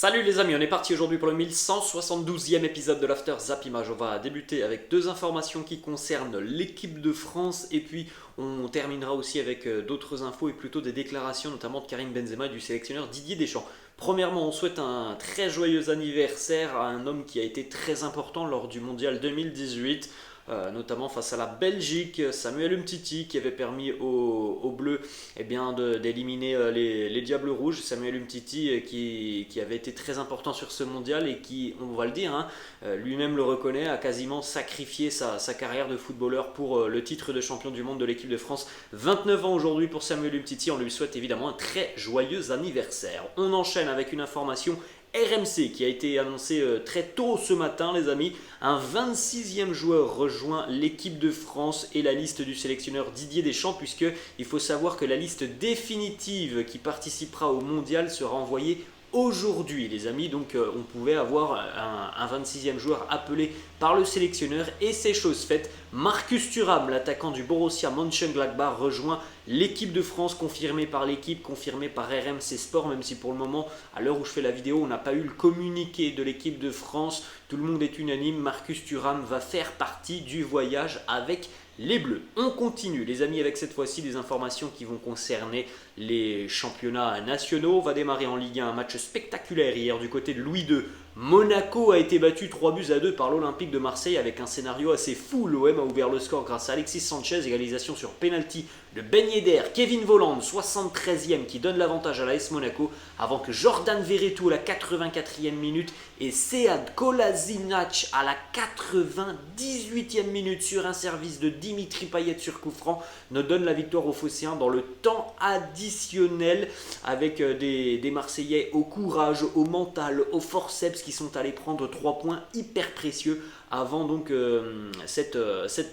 Salut les amis, on est parti aujourd'hui pour le 1172e épisode de l'After Zap Image. On va débuter avec deux informations qui concernent l'équipe de France et puis on terminera aussi avec d'autres infos et plutôt des déclarations notamment de Karim Benzema et du sélectionneur Didier Deschamps. Premièrement, on souhaite un très joyeux anniversaire à un homme qui a été très important lors du Mondial 2018. Notamment face à la Belgique, Samuel Umtiti qui avait permis aux Bleus d'éliminer les Diables Rouges. Samuel Umtiti qui avait été très important sur ce mondial et qui, on va le dire, lui-même le reconnaît, a quasiment sacrifié sa carrière de footballeur pour le titre de champion du monde de l'équipe de France. 29 ans aujourd'hui pour Samuel Umtiti, on lui souhaite évidemment un très joyeux anniversaire. On enchaîne avec une information RMC qui a été annoncé très tôt ce matin les amis. Un 26e joueur rejoint l'équipe de France et la liste du sélectionneur Didier Deschamps, puisque il faut savoir que la liste définitive qui participera au mondial sera envoyée aujourd'hui les amis. Donc on pouvait avoir un 26e joueur appelé par le sélectionneur et c'est chose faite. Marcus Thuram, l'attaquant du Borussia Mönchengladbach, rejoint l'équipe de France, confirmé par l'équipe, confirmé par RMC Sport, même si pour le moment, à l'heure où je fais la vidéo, on n'a pas eu le communiqué de l'équipe de France. Tout le monde est unanime, Marcus Thuram va faire partie du voyage avec les Bleus. On continue les amis avec cette fois-ci des informations qui vont concerner les championnats nationaux. On va démarrer en Ligue 1, un match spectaculaire hier du côté de Louis II. Monaco a été battu 3-2 par l'Olympique de Marseille avec un scénario assez fou. L'OM a ouvert le score grâce à Alexis Sanchez, égalisation sur penalty de Ben Yedder, Kevin Volland, 73e qui donne l'avantage à l'AS Monaco avant que Jordan Verretou à la 84e minute et Sead Kolasinac à la 98e minute sur un service de Dimitri Payet sur coup franc ne donne la victoire aux Phocéens dans le temps additionnel avec des Marseillais au courage, au mental, au forceps qui sont allés prendre 3 points hyper précieux avant donc cette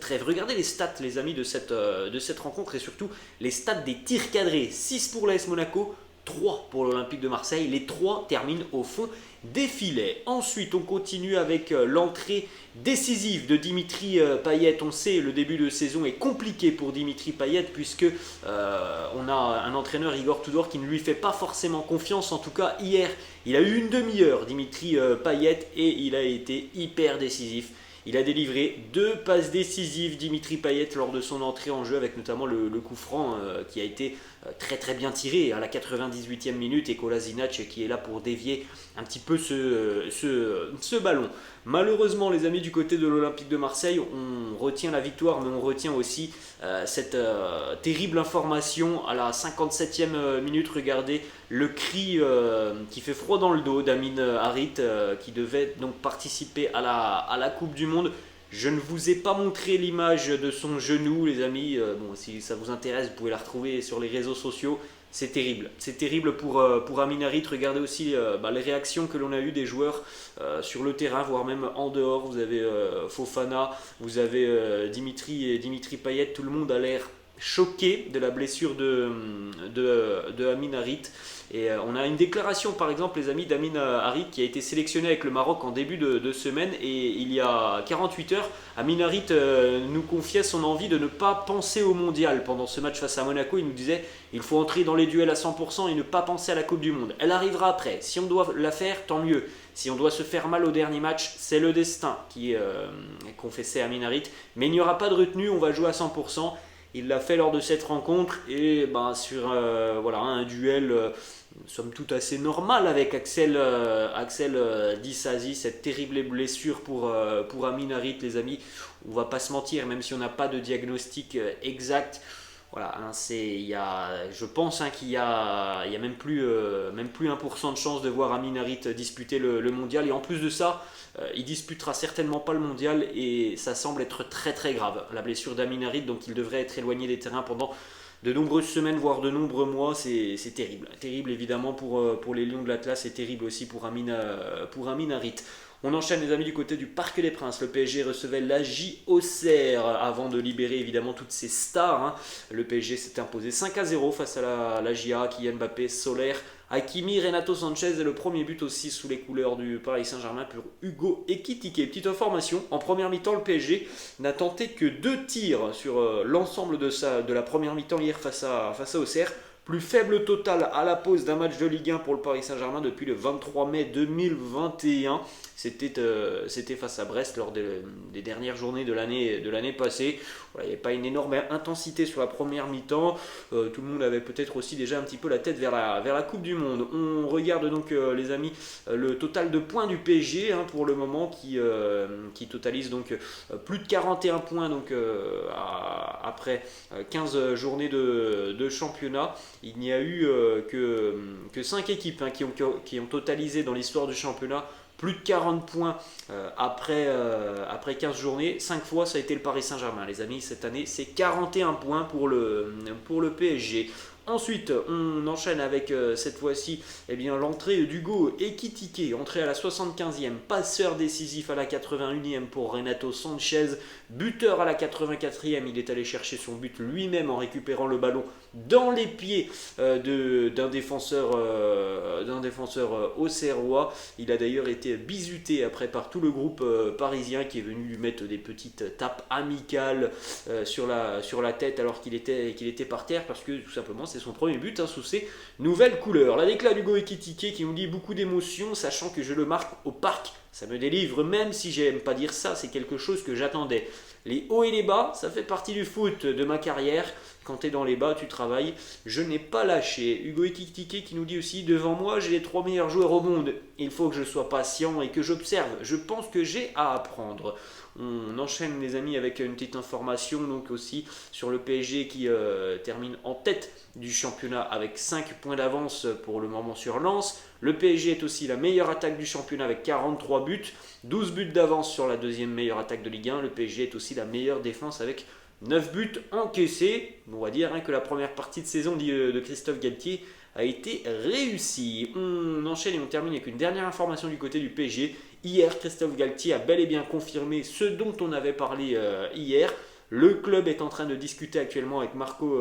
trêve. Regardez les stats les amis de cette rencontre et surtout les stats des tirs cadrés. 6 pour l'AS Monaco, 3 pour l'Olympique de Marseille. Les 3 terminent au fond des filets. Ensuite, on continue avec l'entrée décisive de Dimitri Payet. On sait, le début de saison est compliqué pour Dimitri Payet puisque on a un entraîneur, Igor Tudor, qui ne lui fait pas forcément confiance. En tout cas, hier, il a eu une demi-heure, Dimitri Payet, et il a été hyper décisif. Il a délivré 2 passes décisives, Dimitri Payet, lors de son entrée en jeu, avec notamment le coup franc qui a été très très bien tiré à la 98e minute et Kolasinac qui est là pour dévier un petit peu ce ballon. Malheureusement les amis, du côté de l'Olympique de Marseille, on retient la victoire mais on retient aussi cette terrible information à la 57e minute. Regardez le cri qui fait froid dans le dos d'Amin Harit qui devait donc participer à la Coupe du Monde. Je ne vous ai pas montré l'image de son genou les amis, bon, si ça vous intéresse vous pouvez la retrouver sur les réseaux sociaux. C'est terrible pour Amin Harit. Regardez aussi les réactions que l'on a eues des joueurs sur le terrain, voire même en dehors. Vous avez Fofana, vous avez Dimitri Payet, tout le monde a l'air choqué de la blessure de Amin Harit. Et on a une déclaration par exemple les amis d'Amin Harit qui a été sélectionné avec le Maroc en début de semaine, et il y a 48 heures Amin Harit nous confiait son envie de ne pas penser au mondial pendant ce match face à Monaco. Il nous disait il faut entrer dans les duels à 100% et ne pas penser à la Coupe du Monde. Elle arrivera après, si on doit la faire tant mieux, si on doit se faire mal au dernier match c'est le destin qui confessait Amin Harit, mais il n'y aura pas de retenue, on va jouer à 100%. Il l'a fait lors de cette rencontre et sur un duel somme toute assez normal avec Axel Disasi, cette terrible blessure pour Amin Harit les amis. On va pas se mentir, même si on n'a pas de diagnostic exact. Voilà, je pense qu'il y a même plus 1% de chance de voir Amin Harit disputer le mondial. Et en plus de ça, il disputera certainement pas le mondial et ça semble être très très grave, la blessure d'Amin Harit. Donc il devrait être éloigné des terrains pendant de nombreuses semaines, voire de nombreux mois. C'est terrible. Terrible évidemment pour les Lions de l'Atlas et terrible aussi pour Amin Harit. On enchaîne les amis du côté du Parc des Princes. Le PSG recevait l'AJ Auxerre avant de libérer évidemment toutes ses stars. Le PSG s'était imposé 5-0 face à la JA, Kylian Mbappé, Soler, Hakimi, Renato Sanchez et le premier but aussi sous les couleurs du Paris Saint-Germain pour Hugo Ekitike. Petite information, en première mi-temps le PSG n'a tenté que 2 tirs sur l'ensemble de la première mi-temps hier face à Auxerre. Plus faible total à la pause d'un match de Ligue 1 pour le Paris Saint-Germain depuis le 23 mai 2021. C'était face à Brest lors des dernières journées de l'année passée. Voilà, il n'y avait pas une énorme intensité sur la première mi-temps. Tout le monde avait peut-être aussi déjà un petit peu la tête vers la Coupe du Monde. On regarde donc les amis le total de points du PSG pour le moment qui totalise donc plus de 41 points donc, après 15 journées de championnat. Il n'y a eu que 5 équipes qui ont totalisé dans l'histoire du championnat plus de 40 points après 15 journées. 5 fois ça a été le Paris Saint-Germain. Les amis, cette année c'est 41 points pour le PSG. Ensuite, on enchaîne avec cette fois-ci l'entrée d'Hugo Ekitike, entré à la 75e, passeur décisif à la 81e pour Renato Sanchez, buteur à la 84e, il est allé chercher son but lui-même en récupérant le ballon dans les pieds d'un défenseur auxerrois. Il a d'ailleurs été bisuté après par tout le groupe parisien qui est venu lui mettre des petites tapes amicales sur la tête alors qu'il était par terre, parce que tout simplement c'est son premier but sous ses nouvelles couleurs. La déclat d'Hugo Ekitike qui nous dit beaucoup d'émotions, sachant que je le marque au parc. Ça me délivre, même si j'aime pas dire ça, c'est quelque chose que j'attendais. Les hauts et les bas, ça fait partie du foot, de ma carrière. Quand tu es dans les bas, tu travailles. Je n'ai pas lâché. Hugo Ekitike qui nous dit aussi, devant moi, j'ai les 3 meilleurs joueurs au monde. Il faut que je sois patient et que j'observe. Je pense que j'ai à apprendre. On enchaîne les amis avec une petite information donc aussi sur le PSG qui termine en tête du championnat avec 5 points d'avance pour le moment sur Lens. Le PSG est aussi la meilleure attaque du championnat avec 43 buts, 12 buts d'avance sur la deuxième meilleure attaque de Ligue 1. Le PSG est aussi la meilleure défense avec 9 buts encaissés. On va dire que la première partie de saison de Christophe Galtier a été réussie. On enchaîne et on termine avec une dernière information du côté du PSG. Hier, Christophe Galtier a bel et bien confirmé ce dont on avait parlé hier. Le club est en train de discuter actuellement avec Marco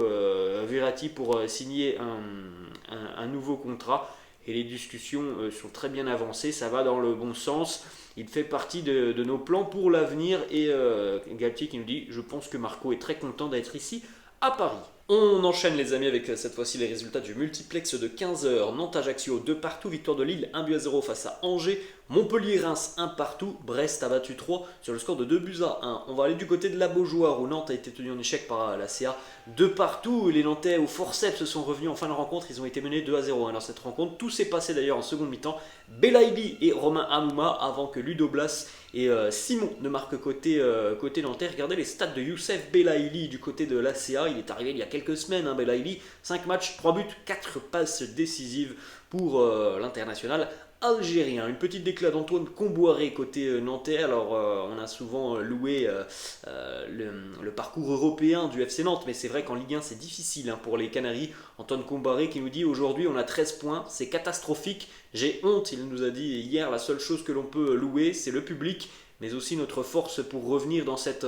Verratti pour signer un nouveau contrat. Et les discussions sont très bien avancées, ça va dans le bon sens. Il fait partie de nos plans pour l'avenir. Et Galtier qui nous dit, je pense que Marco est très content d'être ici à Paris. On enchaîne les amis avec cette fois-ci les résultats du multiplex de 15h. Nantes-Ajaccio 2 partout, victoire de Lille 1-0 face à Angers. Montpellier-Reims 1 partout, Brest a battu 3 sur le score de 2-1. On va aller du côté de la Beaujoire où Nantes a été tenu en échec par la CA 2 partout. Les Nantais au forceps se sont revenus en fin de rencontre, ils ont été menés 2-0 dans cette rencontre. Tout s'est passé d'ailleurs en seconde mi-temps. Belaïli et Romain Hamouma avant que Ludo Blas et Simon ne marquent côté nantais. Regardez les stats de Youssef Belaïli du côté de l'ACA. Il est arrivé il y a quelques semaines, Belaïli. 5 matchs, 3 buts, 4 passes décisives pour l'international algérien. Une petite déclat d'Antoine Comboiré côté nantais. Alors on a souvent loué le parcours européen du FC Nantes, mais c'est vrai qu'en Ligue 1 c'est difficile pour les Canaries. Antoine Comboiré qui nous dit aujourd'hui on a 13 points, c'est catastrophique, j'ai honte. Il nous a dit hier la seule chose que l'on peut louer c'est le public, mais aussi notre force pour revenir dans cette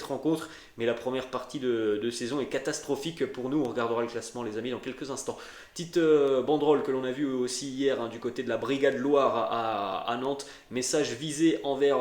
rencontre. Mais la première partie de saison est catastrophique pour nous. On regardera le classement les amis dans quelques instants. Petite banderole que l'on a vue aussi hier du côté de la Brigade Loire à Nantes. Message visé envers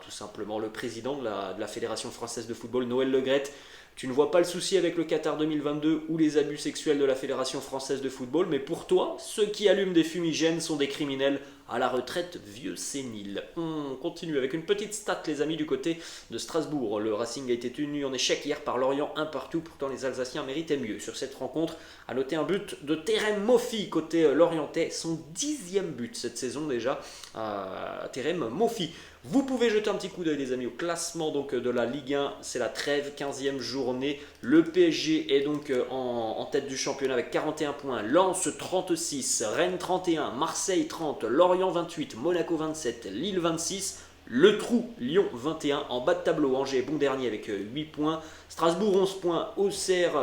tout simplement le président de la Fédération Française de Football, Noël Le Graët. Tu ne vois pas le souci avec le Qatar 2022 ou les abus sexuels de la Fédération Française de Football, mais pour toi, ceux qui allument des fumigènes sont des criminels à la retraite vieux séniles. On continue avec une petite stat les amis du côté de Strasbourg. Le Racing a été tenu en échec hier par Lorient 1 partout, pourtant les Alsaciens méritaient mieux. Sur cette rencontre, à noter un but de Terem Moffi côté lorientais, son 10e but cette saison déjà, Terem Moffi. Vous pouvez jeter un petit coup d'œil les amis au classement donc, de la Ligue 1, c'est la trêve, 15e journée. Le PSG est donc en tête du championnat avec 41 points, Lens 36, Rennes 31, Marseille 30, Lorient 28, Monaco 27, Lille 26, le trou Lyon 21, en bas de tableau Angers est bon dernier avec 8 points, Strasbourg 11 points, Auxerre,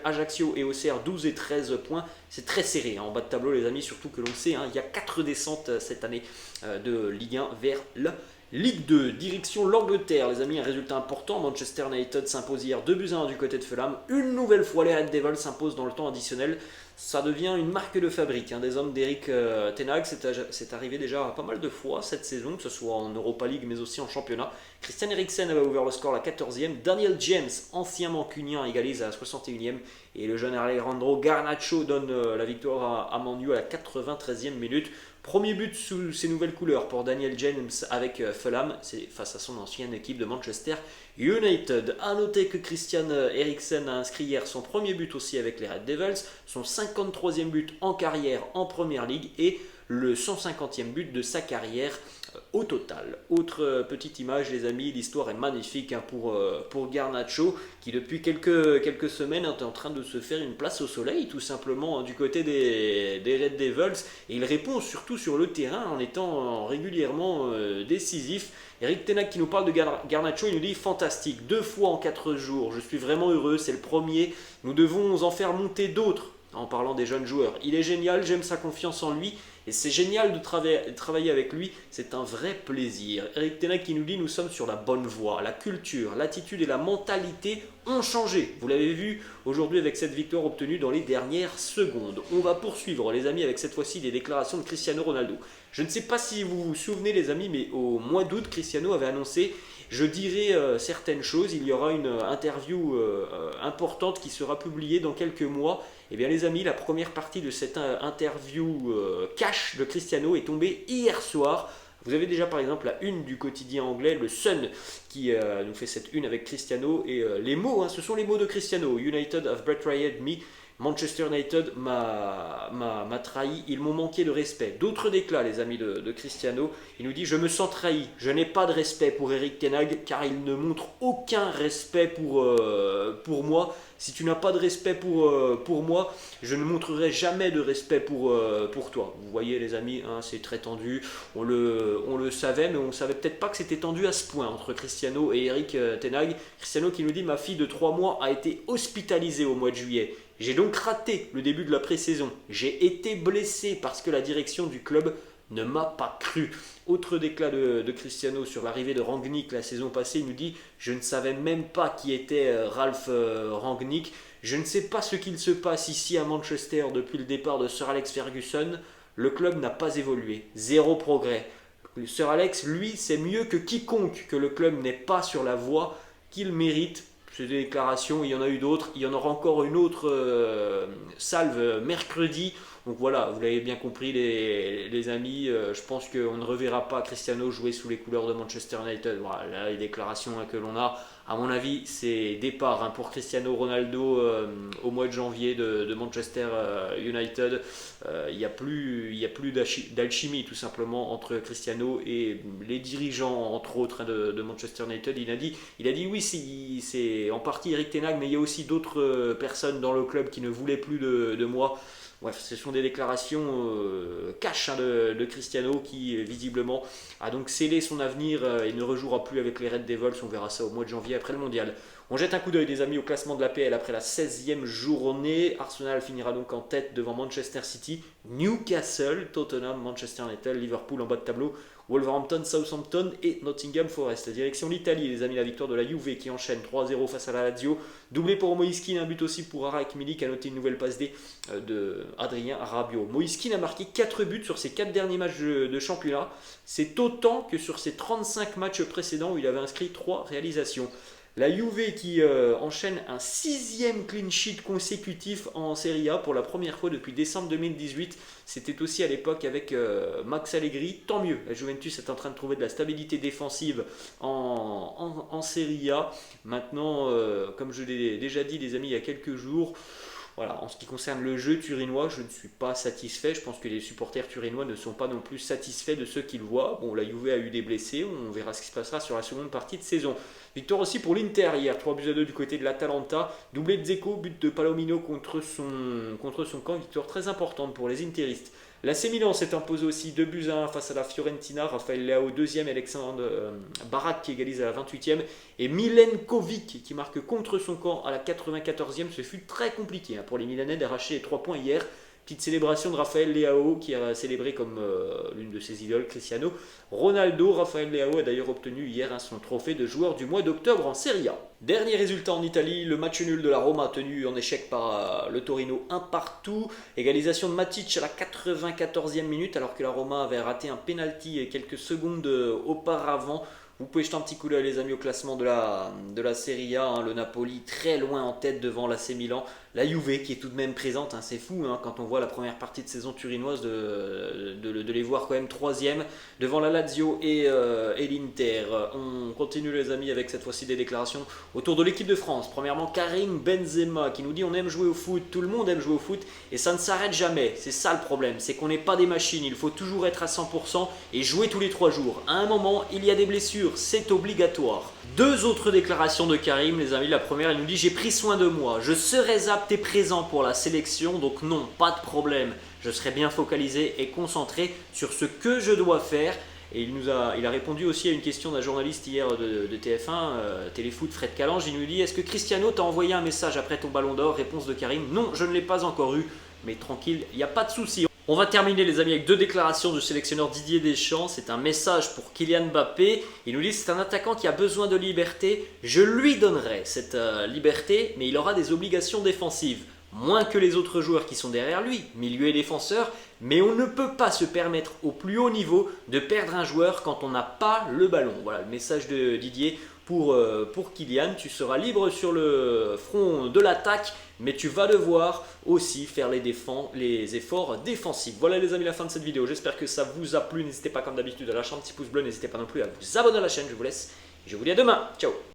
Ajaccio et Auxerre 12 et 13 points. C'est très serré en bas de tableau les amis, surtout que l'on sait, il y a 4 descentes cette année de Ligue 1 vers la Ligue 2. Direction l'Angleterre les amis, un résultat important. Manchester United s'impose hier 2-1 du côté de Fulham. Une nouvelle fois les Red Devils s'imposent dans le temps additionnel ça devient une marque de fabrique. Des hommes d'Eric Ten Hag, c'est arrivé déjà pas mal de fois cette saison, que ce soit en Europa League mais aussi en championnat. Christian Eriksen avait ouvert le score à la 14e, Daniel James, ancien mancunien, égalise à la 61e, et le jeune Alejandro Garnacho donne la victoire à Man U à la 93e minute. Premier but sous ses nouvelles couleurs pour Daniel James avec Fulham, c'est face à son ancienne équipe de Manchester United. A noter que Christian Eriksen a inscrit hier son premier but aussi avec les Red Devils, son 53e but en carrière en Premier League et le 150e but de sa carrière au total. Autre petite image les amis, l'histoire est magnifique pour Garnacho qui depuis quelques semaines est en train de se faire une place au soleil tout simplement du côté des Red Devils et il répond surtout sur le terrain en étant régulièrement décisif. Eric Ten Hag qui nous parle de Garnacho, il nous dit fantastique, 2 fois en 4 jours, je suis vraiment heureux, c'est le premier, nous devons en faire monter d'autres en parlant des jeunes joueurs. Il est génial, j'aime sa confiance en lui et c'est génial de travailler avec lui, c'est un vrai plaisir. Eric Ten Hag qui nous dit nous sommes sur la bonne voie, la culture, l'attitude et la mentalité ont changé. Vous l'avez vu aujourd'hui avec cette victoire obtenue dans les dernières secondes. On va poursuivre les amis avec cette fois-ci des déclarations de Cristiano Ronaldo. Je ne sais pas si vous vous souvenez les amis, mais au mois d'août, Cristiano avait annoncé je dirai certaines choses, il y aura une interview importante qui sera publiée dans quelques mois. Eh bien les amis, la première partie de cette interview cash de Cristiano est tombée hier soir. Vous avez déjà par exemple la une du quotidien anglais, le Sun, qui nous fait cette une avec Cristiano. Et les mots, ce sont les mots de Cristiano. United have betrayed me. Manchester United m'a trahi, ils m'ont manqué de respect. D'autres déclats, les amis de Cristiano. Il nous dit je me sens trahi, je n'ai pas de respect pour Eric Ten Hag car il ne montre aucun respect pour moi. Si tu n'as pas de respect pour moi, je ne montrerai jamais de respect pour toi. Vous voyez les amis, c'est très tendu. On le savait, mais on ne savait peut-être pas que c'était tendu à ce point entre Cristiano et Eric Ten Hag. Cristiano qui nous dit ma fille de 3 mois a été hospitalisée au mois de juillet. J'ai donc raté le début de la pré-saison. J'ai été blessé parce que la direction du club ne m'a pas cru. Autre déclat de Cristiano sur l'arrivée de Rangnick la saison passée, il nous dit « Je ne savais même pas qui était Ralph Rangnick. Je ne sais pas ce qu'il se passe ici à Manchester depuis le départ de Sir Alex Ferguson. Le club n'a pas évolué. Zéro progrès. Sir Alex, lui, sait mieux que quiconque que le club n'est pas sur la voie qu'il mérite. » Ces déclarations, il y en a eu d'autres, il y en aura encore une autre salve mercredi. Donc voilà, vous l'avez bien compris les amis, je pense qu'on ne reverra pas Cristiano jouer sous les couleurs de Manchester United. Voilà, là, les déclarations que l'on a, à mon avis, c'est départ pour Cristiano Ronaldo au mois de janvier de Manchester United. Il n'y a plus d'alchimie tout simplement entre Cristiano et les dirigeants, entre autres, de Manchester United. Il a dit oui, c'est en partie Eric Ten Hag, mais il y a aussi d'autres personnes dans le club qui ne voulaient plus de moi. Bref, ce sont des déclarations cash de Cristiano qui visiblement a donc scellé son avenir et ne rejouera plus avec les Red Devils. On verra ça au mois de janvier après le mondial. On jette un coup d'œil des amis au classement de l'APL après la 16e journée. Arsenal finira donc en tête devant Manchester City, Newcastle, Tottenham, Manchester United, Liverpool en bas de tableau, Wolverhampton, Southampton et Nottingham Forest. Direction l'Italie, les amis, la victoire de la Juve qui enchaîne 3-0 face à la Lazio. Doublé pour Moïskine, un but aussi pour Arak Milik, a noté une nouvelle passe D de Adrien Rabiot. Moïskine a marqué 4 buts sur ses 4 derniers matchs de championnat. C'est autant que sur ses 35 matchs précédents où il avait inscrit 3 réalisations. La Juve qui enchaîne un 6e clean sheet consécutif en Serie A pour la première fois depuis décembre 2018. C'était aussi à l'époque avec Max Allegri. Tant mieux, la Juventus est en train de trouver de la stabilité défensive en Serie A. Maintenant, comme je l'ai déjà dit les amis il y a quelques jours, voilà, en ce qui concerne le jeu turinois, je ne suis pas satisfait. Je pense que les supporters turinois ne sont pas non plus satisfaits de ce qu'ils voient. Bon, la Juve a eu des blessés, on verra ce qui se passera sur la seconde partie de saison. Victoire aussi pour l'Inter hier, 3-2 du côté de l'Atalanta. Doublé de Dzeko, but de Palomino contre son camp. Victoire très importante pour les interistes. L'AC Milan s'est imposé aussi 2-1 face à la Fiorentina. Raphaël Leao 2e, Alexandre Barak qui égalise à la 28e. Et Milenkovic qui marque contre son camp à la 94e. Ce fut très compliqué pour les Milanais d'arracher les 3 points hier. Petite célébration de Raphaël Leao qui a célébré comme l'une de ses idoles, Cristiano Ronaldo. Raphaël Leao a d'ailleurs obtenu hier son trophée de joueur du mois d'octobre en Serie A. Dernier résultat en Italie, le match nul de la Roma tenu en échec par le Torino 1 partout. Égalisation de Matic à la 94e minute alors que la Roma avait raté un penalty quelques secondes auparavant. Vous pouvez jeter un petit coup d'œil les amis au classement de la Serie A, hein. Le Napoli très loin en tête devant l'AC Milan, la Juve qui est tout de même présente, hein. C'est fou hein, quand on voit la première partie de saison turinoise de les voir quand même troisième devant la Lazio et l'Inter. On continue les amis avec cette fois-ci des déclarations autour de l'équipe de France. Premièrement Karim Benzema qui nous dit on aime jouer au foot, tout le monde aime jouer au foot et ça ne s'arrête jamais. C'est ça le problème, c'est qu'on n'est pas des machines, il faut toujours être à 100% et jouer tous les 3 jours. À un moment il y a des blessures, c'est obligatoire. 2 autres déclarations de Karim, les amis. La première, il nous dit j'ai pris soin de moi, je serai apte et présent pour la sélection, donc non, pas de problème. Je serai bien focalisé et concentré sur ce que je dois faire. Et il a répondu aussi à une question d'un journaliste hier de TF1, Téléfoot, Fred Calange. Il nous dit est-ce que Cristiano t'a envoyé un message après ton ballon d'or? Réponse de Karim non, je ne l'ai pas encore eu, mais tranquille, il n'y a pas de souci. On va terminer les amis avec 2 déclarations du sélectionneur Didier Deschamps. C'est un message pour Kylian Mbappé. Il nous dit c'est un attaquant qui a besoin de liberté. Je lui donnerai cette liberté, mais il aura des obligations défensives. Moins que les autres joueurs qui sont derrière lui, milieu et défenseur. Mais on ne peut pas se permettre au plus haut niveau de perdre un joueur quand on n'a pas le ballon. Voilà le message de Didier pour Kylian. Tu seras libre sur le front de l'attaque, mais tu vas devoir aussi faire les efforts défensifs. Voilà les amis, la fin de cette vidéo. J'espère que ça vous a plu. N'hésitez pas comme d'habitude à lâcher un petit pouce bleu. N'hésitez pas non plus à vous abonner à la chaîne. Je vous laisse et je vous dis à demain. Ciao.